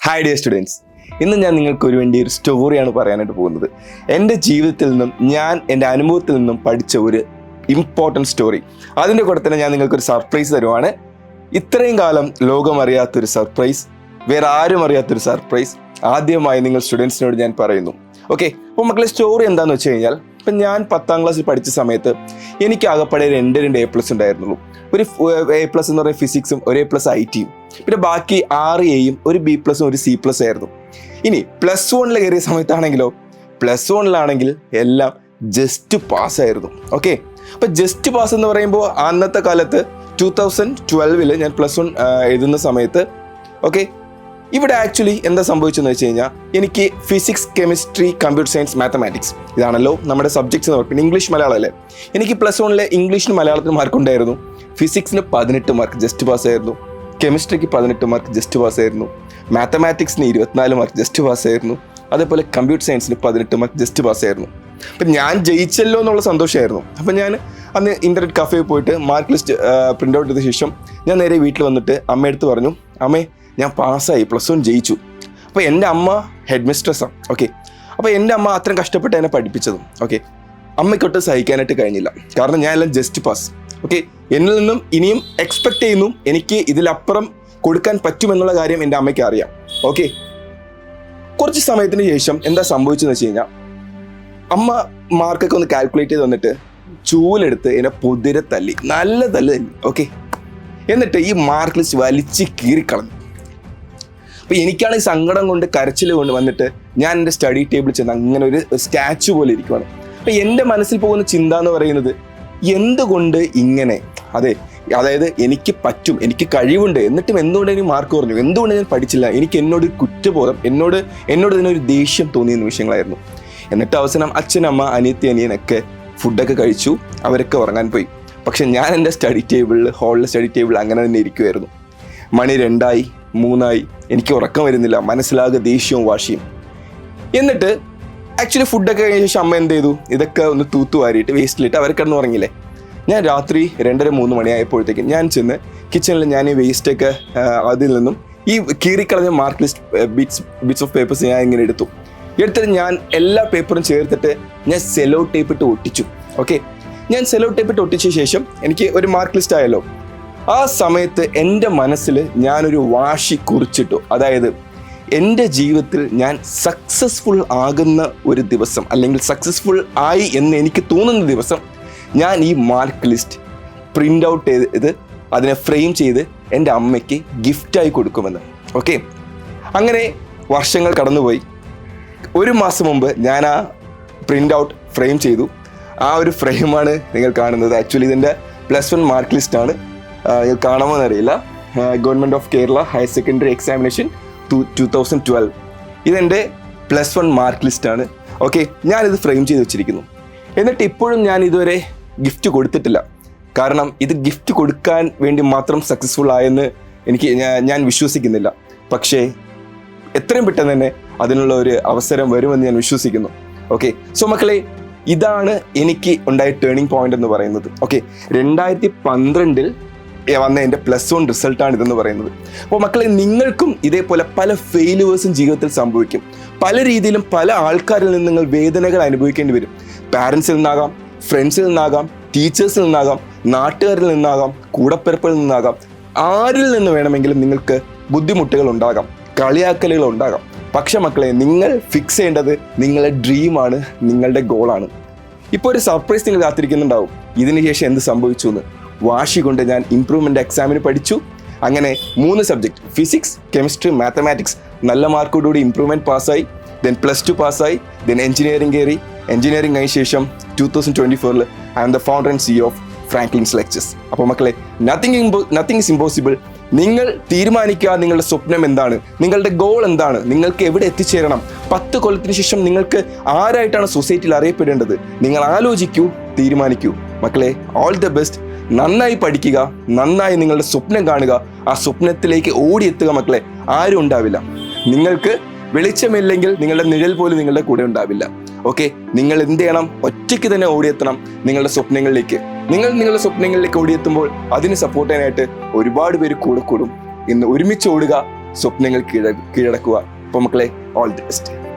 Hi dear students, ഇന്ന് ഞാൻ നിങ്ങൾക്ക് വേണ്ടി ഒരു സ്റ്റോറിയാണ് പറയാനായിട്ട് പോകുന്നത്. എൻ്റെ ജീവിതത്തിൽ നിന്നും എൻ്റെ അനുഭവത്തിൽ നിന്നും പഠിച്ച ഒരു ഇമ്പോർട്ടൻറ്റ് സ്റ്റോറി. അതിൻ്റെ കൂടെ തന്നെ ഞാൻ നിങ്ങൾക്കൊരു സർപ്രൈസ് തരുവാണ്. ഇത്രയും കാലം ലോകം അറിയാത്തൊരു സർപ്രൈസ്, വേറെ ആരും അറിയാത്തൊരു സർപ്രൈസ് ആദ്യമായി നിങ്ങൾ സ്റ്റുഡൻസിനോട് ഞാൻ പറയുന്നു. ഓക്കെ, അപ്പോൾ മക്കളെ സ്റ്റോറി എന്താണെന്ന് വെച്ച് കഴിഞ്ഞാൽ, ഇപ്പം ഞാൻ 10ാം ക്ലാസ്സിൽ പഠിച്ച സമയത്ത് എനിക്ക് ആകെപ്പാടെ രണ്ട് A+ ഉണ്ടായിരുന്നുള്ളൂ. ഒരു A+ എന്ന് പറയുന്ന ഫിസിക്സും ഒരു A+ IT യും, പിന്നെ ബാക്കി 6 Aയും ഒരു B+ ഒരു C+ ആയിരുന്നു. ഇനി +1 കയറിയ സമയത്താണെങ്കിലോ, +1 എല്ലാം ജസ്റ്റ് പാസ്സായിരുന്നു. ഓക്കെ, അപ്പം ജസ്റ്റ് പാസ് എന്ന് പറയുമ്പോൾ അന്നത്തെ കാലത്ത് 2012 ഞാൻ +1 എഴുതുന്ന സമയത്ത്, ഓക്കെ, ഇവിടെ ആക്ച്വലി എന്താ സംഭവിച്ചെന്ന് വെച്ച് കഴിഞ്ഞാൽ, എനിക്ക് physics, chemistry, computer science, mathematics ഇതാണല്ലോ നമ്മുടെ സബ്ജക്ട്സ് എന്ന് പറയുന്നത്. ഇംഗ്ലീഷ്, മലയാളം അല്ലേ. എനിക്ക് +1 ഇംഗ്ലീഷിന് മലയാളത്തിന് മാർക്കുണ്ടായിരുന്നു. ഫിസിക്സിന് 18 മാർക്ക് ജസ്റ്റ് പാസ്സായിരുന്നു. കെമിസ്ട്രിക്ക് 18 മാർക്ക് ജസ്റ്റ് പാസ്സായിരുന്നു. മാത്തമാറ്റിക്സിന് 24 മാർക്ക് ജസ്റ്റ് പാസ്സായിരുന്നു. അതേപോലെ കമ്പ്യൂട്ടർ സയൻസിന് 18 മാർക്ക് ജസ്റ്റ് പാസ്സായിരുന്നു. അപ്പം ഞാൻ ജയിച്ചല്ലോ എന്നുള്ള സന്തോഷമായിരുന്നു. അപ്പം ഞാൻ അന്ന് ഇൻ്റർനെറ്റ് കഫേയിൽ പോയിട്ട് മാർക്ക് ലിസ്റ്റ് പ്രിൻ്റ് ഔട്ട് ചെയ്ത ശേഷം ഞാൻ നേരെ വീട്ടിൽ വന്നിട്ട് അമ്മയെടുത്ത് പറഞ്ഞു, അമ്മേ ഞാൻ പാസ്സായി, +1 ജയിച്ചു. അപ്പോൾ എൻ്റെ അമ്മ ഹെഡ് മിസ്ട്രസ്സാണ്. ഓക്കെ, അപ്പോൾ എൻ്റെ അമ്മ അത്രയും കഷ്ടപ്പെട്ട് എന്നെ പഠിപ്പിച്ചതും, ഓക്കെ, അമ്മയ്ക്കൊട്ട് സഹിക്കാനായിട്ട് കഴിഞ്ഞില്ല. കാരണം ഞാൻ എല്ലാം ജസ്റ്റ് പാസ്. ഓക്കെ, എന്നിൽ നിന്നും ഇനിയും എക്സ്പെക്റ്റ് ചെയ്യുന്നു എനിക്ക് ഇതിലപ്പുറം കൊടുക്കാൻ പറ്റുമെന്നുള്ള കാര്യം എൻ്റെ അമ്മയ്ക്ക് അറിയാം. ഓക്കെ, കുറച്ച് സമയത്തിന് ശേഷം എന്താ സംഭവിച്ചതെന്ന് വെച്ച് കഴിഞ്ഞാൽ, അമ്മ മാർക്കൊക്കെ ഒന്ന് കാൽക്കുലേറ്റ് ചെയ്ത് വന്നിട്ട് ചൂലെടുത്ത് എന്നെ പൊതിരെ തല്ലി, നല്ല തല്ല് തല്ലി. ഓക്കെ, എന്നിട്ട് ഈ മാർക്ക് ലിസ്റ്റ് വലിച്ച് കീറിക്കളഞ്ഞു. അപ്പോൾ എനിക്കാണെങ്കിൽ സങ്കടം കൊണ്ട് കരച്ചിൽ കൊണ്ട് വന്നിട്ട് ഞാൻ എൻ്റെ സ്റ്റഡി ടേബിളിൽ ചെന്ന് അങ്ങനെ ഒരു സ്റ്റാച്ചു പോലെ ഇരിക്കുവാണ്. അപ്പോൾ എൻ്റെ മനസ്സിൽ പോകുന്ന ചിന്ത എന്ന് പറയുന്നത്, എന്തുകൊണ്ട് ഇങ്ങനെ, അതായത് എനിക്ക് പറ്റും, എനിക്ക് കഴിവുണ്ട്, എന്നിട്ടും എന്തുകൊണ്ട് എനിക്ക് മാർക്ക് കുറഞ്ഞു, എന്തുകൊണ്ട് ഞാൻ പഠിച്ചില്ല, എനിക്ക് എന്നോട് കുറ്റബോധം, എന്നോട് ഇതിനൊരു ദേഷ്യം തോന്നിയ നിമിഷങ്ങളായിരുന്നു. എന്നിട്ട് അവസാനം അച്ഛനമ്മ, അനിയത്തി, അനിയനൊക്കെ ഫുഡൊക്കെ കഴിച്ചു, അവരൊക്കെ ഉറങ്ങാൻ പോയി. പക്ഷെ ഞാൻ എൻ്റെ ഹോളിലെ സ്റ്റഡി ടേബിളിൽ അങ്ങനെ തന്നെ ഇരിക്കുമായിരുന്നു. മണി 2 3 എനിക്ക് ഉറക്കം വരുന്നില്ല, മനസ്സിലാകെ ദേഷ്യവും വാശിയും. എന്നിട്ട് ആക്ച്വലി ഫുഡൊക്കെ കഴിഞ്ഞ ശേഷം അമ്മ എന്ത് ചെയ്തു, ഇതൊക്കെ ഒന്ന് തൂത്തുവാരിയിട്ട് വേസ്റ്റിലിട്ട് അവർ കിടന്ന് ഉറങ്ങില്ലേ. ഞാൻ രാത്രി 2:30 3 മണിയായപ്പോഴത്തേക്കും ഞാൻ ചെന്ന് കിച്ചണിൽ ഞാൻ ഈ വേസ്റ്റൊക്കെ അതിൽ നിന്നും ഈ കീറിക്കളഞ്ഞ mark list bits of papers ഞാൻ ഇങ്ങനെ എടുത്തിട്ട് ഞാൻ എല്ലാ പേപ്പറും ചേർത്തിട്ട് ഞാൻ സെലോ ടേപ്പ് ഇട്ട് ഒട്ടിച്ചു. ഓക്കെ, ഞാൻ സെലോ ടേപ്പ് ഇട്ട് ഒട്ടിച്ച ശേഷം എനിക്ക് ഒരു മാർക്ക് ലിസ്റ്റ് ആയല്ലോ. ആ സമയത്ത് എൻ്റെ മനസ്സിൽ ഞാനൊരു വാശി കുറിച്ചിട്ടു. അതായത് എൻ്റെ ജീവിതത്തിൽ ഞാൻ സക്സസ്ഫുൾ ആകുന്ന ഒരു ദിവസം, അല്ലെങ്കിൽ സക്സസ്ഫുൾ ആയി എന്ന് എനിക്ക് തോന്നുന്ന ദിവസം, ഞാൻ ഈ മാർക്ക് ലിസ്റ്റ് പ്രിൻ്റ് ഔട്ട് ചെയ്ത് അതിനെ ഫ്രെയിം ചെയ്ത് എൻ്റെ അമ്മയ്ക്ക് ഗിഫ്റ്റായി കൊടുക്കുമെന്ന്. ഓക്കെ, അങ്ങനെ വർഷങ്ങൾ കടന്നുപോയി. 1 മാസം മുമ്പ് ഞാൻ ആ പ്രിൻ്റ് ഔട്ട് ഫ്രെയിം ചെയ്തു. ആ ഒരു ഫ്രെയിമാണ് നിങ്ങൾ കാണുന്നത്. ആക്ച്വലി ഇതിൻ്റെ +1 മാർക്ക് ലിസ്റ്റാണ്. കാണുമോ എന്നറിയില്ല. Government of Kerala higher secondary examination 2012. ഇതെൻ്റെ +1 മാർക്ക് ലിസ്റ്റാണ്. ഓക്കെ, ഞാനിത് ഫ്രെയിം ചെയ്ത് വെച്ചിരിക്കുന്നു. എന്നിട്ട് ഇപ്പോഴും ഞാൻ ഇതുവരെ ഗിഫ്റ്റ് കൊടുത്തിട്ടില്ല. കാരണം ഇത് ഗിഫ്റ്റ് കൊടുക്കാൻ വേണ്ടി മാത്രം സക്സസ്ഫുൾ ആയെന്ന് ഞാൻ വിശ്വസിക്കുന്നില്ല. പക്ഷേ എത്രയും പെട്ടെന്ന് തന്നെ അതിനുള്ള ഒരു അവസരം വരുമെന്ന് ഞാൻ വിശ്വസിക്കുന്നു. ഓക്കെ, സോ മക്കളെ, ഇതാണ് എനിക്ക് ഉണ്ടായ ടേണിംഗ് പോയിന്റ് എന്ന് പറയുന്നത്. ഓക്കെ, 2012 വന്ന എൻ്റെ +1 റിസൾട്ടാണ് ഇതെന്ന് പറയുന്നത്. അപ്പോൾ മക്കളെ, നിങ്ങൾക്കും ഇതേപോലെ പല ഫെയിലുവേഴ്സും ജീവിതത്തിൽ സംഭവിക്കും. പല രീതിയിലും പല ആൾക്കാരിൽ നിന്ന് നിങ്ങൾ വേദനകൾ അനുഭവിക്കേണ്ടി വരും. പാരൻസിൽ നിന്നാകാം, ഫ്രണ്ട്സിൽ നിന്നാകാം, ടീച്ചേഴ്സിൽ നിന്നാകാം, നാട്ടുകാരിൽ നിന്നാകാം, കൂടപ്പിറപ്പിൽ നിന്നാകാം, ആരിൽ നിന്ന് വേണമെങ്കിലും നിങ്ങൾക്ക് ബുദ്ധിമുട്ടുകൾ ഉണ്ടാകാം, കളിയാക്കലുകൾ ഉണ്ടാകാം. പക്ഷെ മക്കളെ, നിങ്ങൾ ഫിക്സ് ചെയ്യേണ്ടത് നിങ്ങളുടെ ഡ്രീമാണ്, നിങ്ങളുടെ ഗോളാണ്. ഇപ്പോൾ ഒരു സർപ്രൈസ് നിങ്ങൾ കാത്തിരിക്കുന്നുണ്ടാവും, ഇതിന് ശേഷം എന്ത് സംഭവിച്ചു എന്ന്. വാശി കൊണ്ട് ഞാൻ ഇംപ്രൂവ്മെൻ്റ് എക്സാമിന് പഠിച്ചു. അങ്ങനെ 3 സബ്ജക്റ്റ്, ഫിസിക്സ്, കെമിസ്ട്രി, മാത്തമാറ്റിക്സ്, നല്ല മാർക്കോടുകൂടി ഇംപ്രൂവ്മെൻറ്റ് പാസ്സായി. ദെൻ +2 പാസ്സായി. ദെൻ എഞ്ചിനീയറിംഗ് കയറി. എഞ്ചിനീയറിംഗ് കഴിഞ്ഞ ശേഷം 2024 I am the founder and CEO of Franklin's lectures. അപ്പോൾ മക്കളെ, നത്തിങ് ഈസ് ഇമ്പോസിബിൾ. നിങ്ങൾ തീരുമാനിക്കുക നിങ്ങളുടെ സ്വപ്നം എന്താണ്, നിങ്ങളുടെ ഗോൾ എന്താണ്, നിങ്ങൾക്ക് എവിടെ എത്തിച്ചേരണം, 10 കൊല്ലത്തിന് ശേഷം നിങ്ങൾക്ക് ആരായിട്ടാണ് സൊസൈറ്റിയിൽ അറിയപ്പെടേണ്ടത്. നിങ്ങൾ ആലോചിക്കൂ, തീരുമാനിക്കൂ. മക്കളെ, ഓൾ ദ ബെസ്റ്റ്. നന്നായി പഠിക്കുക, നന്നായി നിങ്ങളുടെ സ്വപ്നം കാണുക, ആ സ്വപ്നത്തിലേക്ക് ഓടിയെത്തുക. മക്കളെ, ആരും ഉണ്ടാവില്ല. നിങ്ങൾക്ക് വെളിച്ചമില്ലെങ്കിൽ നിങ്ങളുടെ നിഴൽ പോലും നിങ്ങളുടെ കൂടെ ഉണ്ടാവില്ല. ഓക്കെ, നിങ്ങൾ എന്ത് ചെയ്യണം? ഒറ്റയ്ക്ക് തന്നെ ഓടിയെത്തണം നിങ്ങളുടെ സ്വപ്നങ്ങളിലേക്ക്. നിങ്ങളുടെ സ്വപ്നങ്ങളിലേക്ക് ഓടിയെത്തുമ്പോൾ അതിന് സപ്പോർട്ട് ചെയ്യാനായിട്ട് ഒരുപാട് പേര് കൂടെ കൂടും. ഇന്ന് ഒരുമിച്ച് ഓടുക, സ്വപ്നങ്ങൾ കീഴടക്കുക. അപ്പോൾ മക്കളെ, ഓൾ ദി ബെസ്റ്റ്.